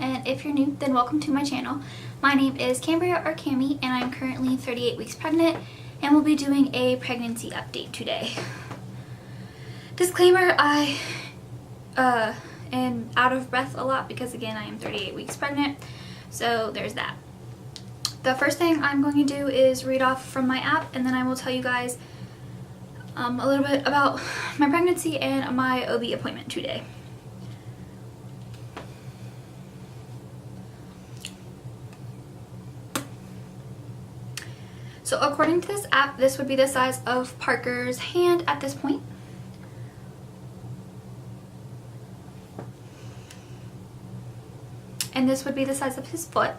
and if you're new, then welcome to my channel. My name is Cambria or Cami, and I'm currently 38 weeks pregnant, and we'll be doing a pregnancy update today. Disclaimer, I am out of breath a lot because, again, I am 38 weeks pregnant, so there's that. The first thing I'm going to do is read off from my app, and then I will tell you guys a little bit about my pregnancy and my OB appointment today. So according to this app, this would be the size of Parker's hand at this point. And this would be the size of his foot.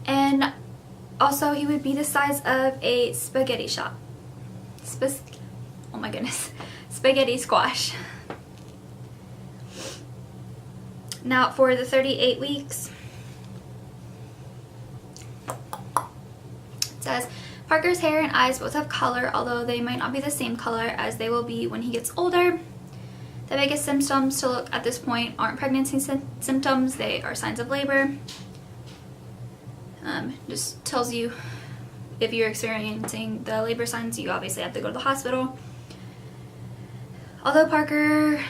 And also he would be the size of a spaghetti shop. Oh my goodness. Spaghetti squash. Now for the 38 weeks, it says, Parker's hair and eyes both have color, although they might not be the same color as they will be when he gets older. The biggest symptoms to look at this point aren't pregnancy symptoms, they are signs of labor. Just tells you if you're experiencing the labor signs, you obviously have to go to the hospital. Although Parker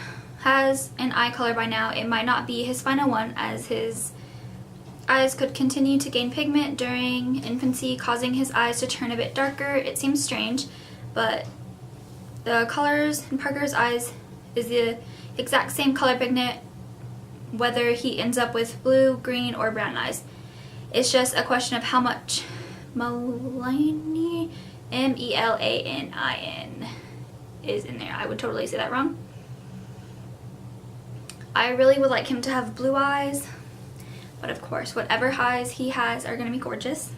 has an eye color by now, it might not be his final one, as his eyes could continue to gain pigment during infancy, causing his eyes to turn a bit darker. It seems strange, but the colors in Parker's eyes is the exact same color pigment whether he ends up with blue, green, or brown eyes. It's just a question of how much melanin, M-E-L-A-N-I-N, is in there. I would totally say that wrong. I really would like him to have blue eyes, but of course whatever eyes he has are going to be gorgeous.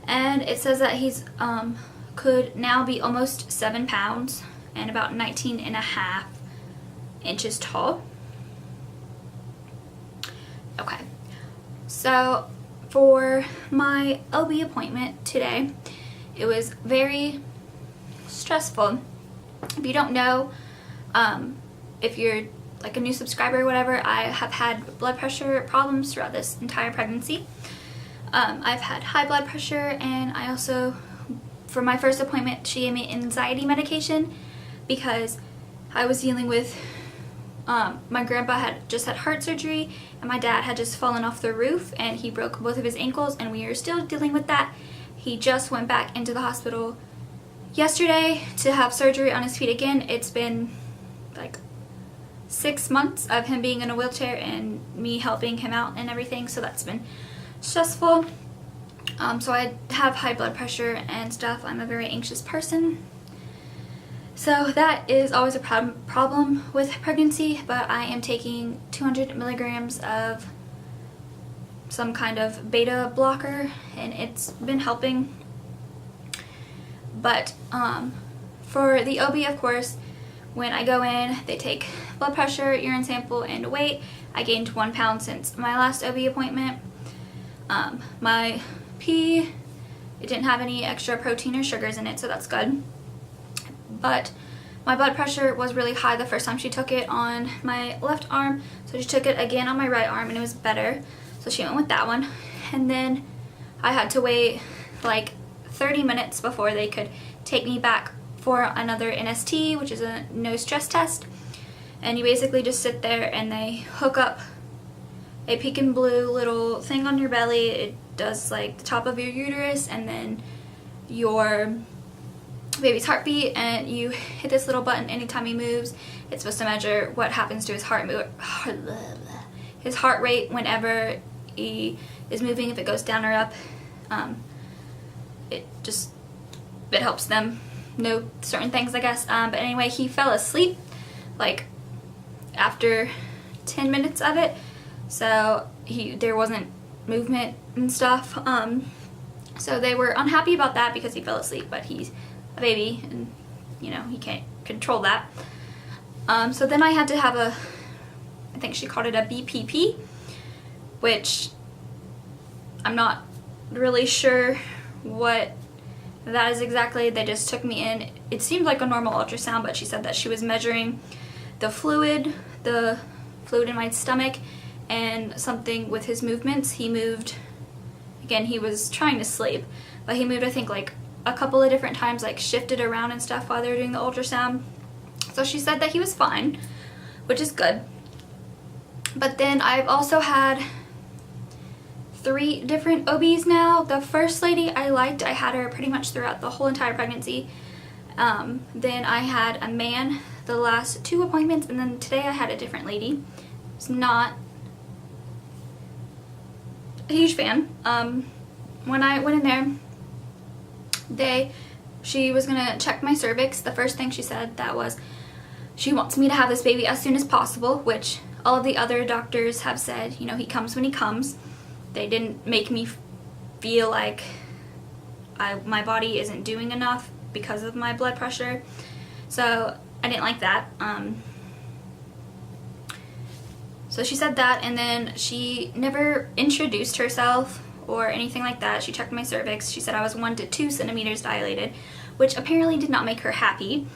And it says that he's could now be almost 7 pounds and about 19.5 inches tall. Okay, so for my OB appointment today, it was very stressful. If you don't know, if you're like a new subscriber or whatever, I have had blood pressure problems throughout this entire pregnancy. I've had high blood pressure, and I also, for my first appointment, she gave me anxiety medication because I was dealing with, my grandpa had just had heart surgery, and my dad had just fallen off the roof and he broke both of his ankles, and we are still dealing with that. He just went back into the hospital yesterday to have surgery on his feet again. It's been like 6 months of him being in a wheelchair and me helping him out and everything, so that's been stressful. So I have high blood pressure and stuff. I'm a very anxious person, so that is always a problem with pregnancy. But I am taking 200 milligrams of some kind of beta blocker, and it's been helping. But for the OB, of course, when I go in, they take blood pressure, urine sample, and weight. I gained 1 pound since my last OB appointment. My pee, it didn't have any extra protein or sugars in it, so that's good. But my blood pressure was really high the first time she took it on my left arm, so she took it again on my right arm and it was better, so she went with that one. And then I had to wait like 30 minutes before they could take me back for another NST, which is a no stress test. And you basically just sit there and they hook up a pink and blue little thing on your belly. It does like the top of your uterus and then your baby's heartbeat, and you hit this little button anytime he moves. It's supposed to measure what happens to his heart rate whenever he is moving, if it goes down or up. It helps them know certain things, I guess. But anyway, he fell asleep like after 10 minutes of it, so there wasn't movement and stuff. So they were unhappy about that because he fell asleep, but he's a baby and you know he can't control that. So then I had to have I think she called it a BPP, which I'm not really sure what that is exactly, they just took me in. It seemed like a normal ultrasound, but she said that she was measuring the fluid in my stomach and something with his movements. He moved, again, he was trying to sleep, but he moved, I think, like a couple of different times, like shifted around and stuff while they were doing the ultrasound. So she said that he was fine, which is good. But then I've also had 3 different OBs now. The first lady I liked, I had her pretty much throughout the whole entire pregnancy. Then I had a man the last 2 appointments, and then today I had a different lady. It's not a huge fan. When I went in there, she was gonna check my cervix. The first thing she said that was she wants me to have this baby as soon as possible, which all of the other doctors have said, you know, he comes when he comes. They didn't make me feel like my body isn't doing enough because of my blood pressure. So I didn't like that. So she said that, and then she never introduced herself or anything like that. She checked my cervix. She said I was 1 to 2 centimeters dilated, which apparently did not make her happy.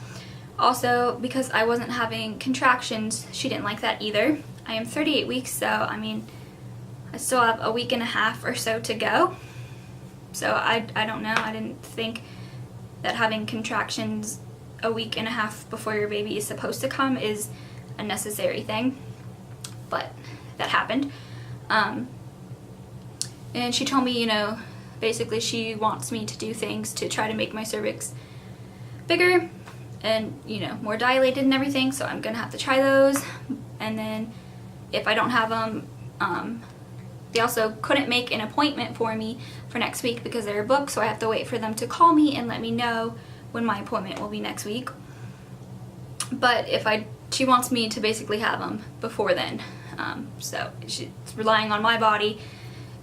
Also, because I wasn't having contractions, she didn't like that either. I am 38 weeks, so I mean, I still have a week and a half or so to go. So I don't know. I didn't think that having contractions a week and a half before your baby is supposed to come is a necessary thing. But that happened. And she told me, you know, basically she wants me to do things to try to make my cervix bigger and, you know, more dilated and everything. So I'm going to have to try those. And then if I don't have them, they also couldn't make an appointment for me for next week because they're booked, so I have to wait for them to call me and let me know when my appointment will be next week. But she wants me to basically have them before then. So she's relying on my body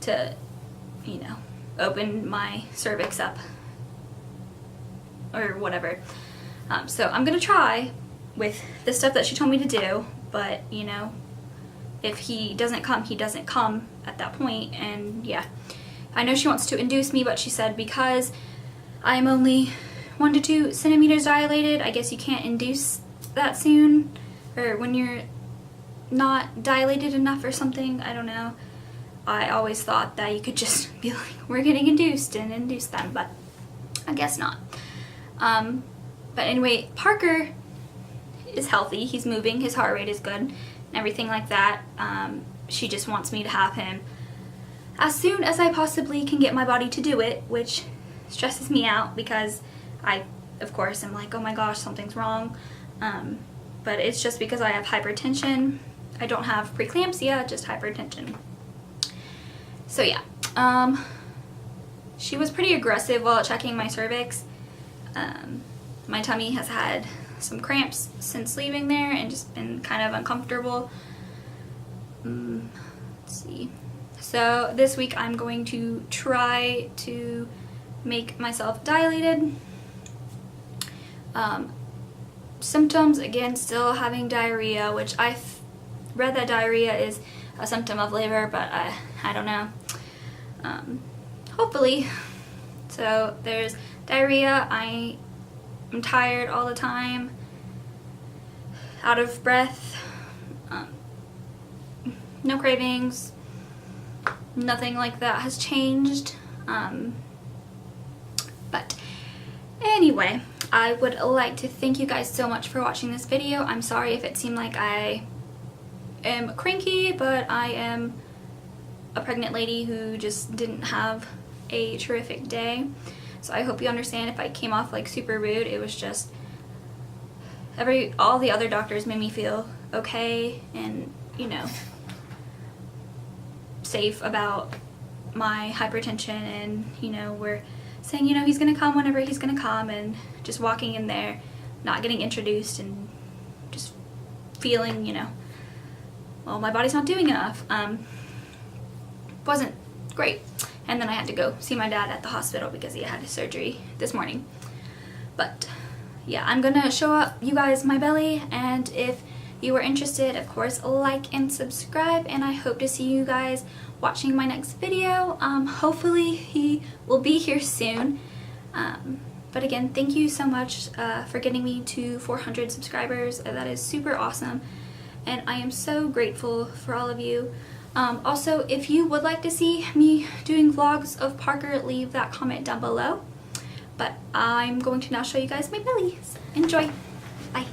to, you know, open my cervix up or whatever. So I'm gonna try with the stuff that she told me to do, but, you know, if he doesn't come, he doesn't come at that point. And yeah, I know she wants to induce me, but she said because I'm only 1 to 2 centimeters dilated, I guess you can't induce that soon, or when you're not dilated enough or something. I don't know. I always thought that you could just be like, we're getting induced and induce them, but I guess not. But anyway, Parker is healthy. He's moving. His heart rate is good and everything like that. She just wants me to have him as soon as I possibly can get my body to do it, which stresses me out because I, of course, am like, oh my gosh, something's wrong. But it's just because I have hypertension. I don't have preeclampsia, just hypertension. So yeah, she was pretty aggressive while checking my cervix. My tummy has had some cramps since leaving there and just been kind of uncomfortable. Let's see. So this week I'm going to try to make myself dilated. Symptoms, again, still having diarrhea, which I read that diarrhea is a symptom of labor, but I don't know. Hopefully. So there's diarrhea. I am tired all the time, out of breath, no cravings, nothing like that has changed. But anyway, I would like to thank you guys so much for watching this video. I'm sorry if it seemed like I am cranky, but I am a pregnant lady who just didn't have a terrific day. So I hope you understand if I came off like super rude. It was just all the other doctors made me feel okay and, you know, safe about my hypertension, and, you know, we're saying, you know, he's gonna come whenever he's gonna come, and just walking in there, not getting introduced and just feeling, you know, well, my body's not doing enough. Wasn't great. And then I had to go see my dad at the hospital because he had his surgery this morning. But yeah, I'm gonna show up you guys my belly, and if you are interested, of course, like and subscribe, and I hope to see you guys watching my next video. Hopefully he will be here soon. But again, thank you so much for getting me to 400 subscribers. That is super awesome, and I am so grateful for all of you. Also, if you would like to see me doing vlogs of Parker, leave that comment down below. But I'm going to now show you guys my belly. So enjoy. Bye.